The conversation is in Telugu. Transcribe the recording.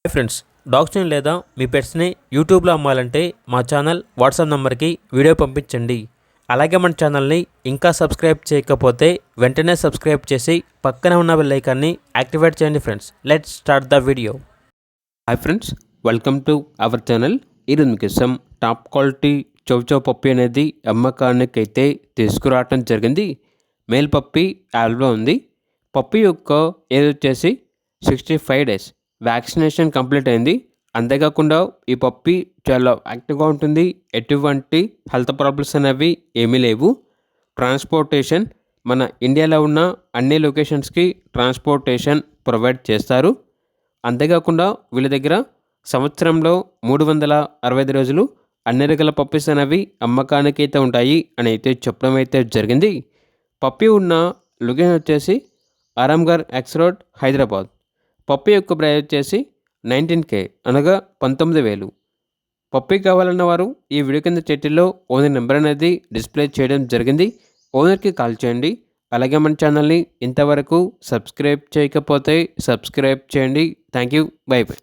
హాయ్ ఫ్రెండ్స్, డాగ్స్ని లేదా మీ పెట్స్ని యూట్యూబ్లో అమ్మాలంటే మా ఛానల్ వాట్సాప్ నెంబర్కి వీడియో పంపించండి. అలాగే మన ఛానల్ని ఇంకా సబ్స్క్రైబ్ చేయకపోతే వెంటనే సబ్స్క్రైబ్ చేసి పక్కనే ఉన్న బెల్ ఐకాన్ని యాక్టివేట్ చేయండి. Friends, let's start the video. Hi friends, welcome to our channel. ఈరోజు మీకోసం టాప్ క్వాలిటీ చౌచౌ పప్పి అనేది అమ్మకానికి అయితే తీసుకురావటం జరిగింది. మేల్ పప్పి యాల్లో ఉంది. పప్పి యొక్క ఏజ్ వచ్చేసి 65 డేస్. వ్యాక్సినేషన్ కంప్లీట్ అయింది. అంతేకాకుండా ఈ పప్పి చాలా యాక్టివ్గా ఉంటుంది. ఎటువంటి హెల్త్ ప్రాబ్లమ్స్ అనేవి ఏమీ లేవు. ట్రాన్స్పోర్టేషన్ మన ఇండియాలో ఉన్న అన్ని లొకేషన్స్కి ట్రాన్స్పోర్టేషన్ ప్రొవైడ్ చేస్తారు. అంతేకాకుండా వీళ్ళ దగ్గర సంవత్సరంలో 365 రోజులు అన్ని రకాల పప్పీస్ అనేవి అమ్మకానికి అయితే ఉంటాయి అని అయితే చెప్పడం అయితే జరిగింది. పప్పి ఉన్న లొకేషన్ వచ్చేసి ఆరాంఘర్ ఎక్స్ రోడ్, హైదరాబాద్. పప్పి యొక్క ప్రైస్ వచ్చేసి 19K, అనగా 19,000. పప్పి కావాలన్న వారు ఈ వీడియో కింద టైటిల్లో ఓనర్ నెంబర్ అనేది డిస్ప్లే చేయడం జరిగింది. ఓనర్కి కాల్ చేయండి. అలాగే మన ఛానల్ని ఇంతవరకు సబ్స్క్రైబ్ చేయకపోతే సబ్స్క్రైబ్ చేయండి. Thank you. By by.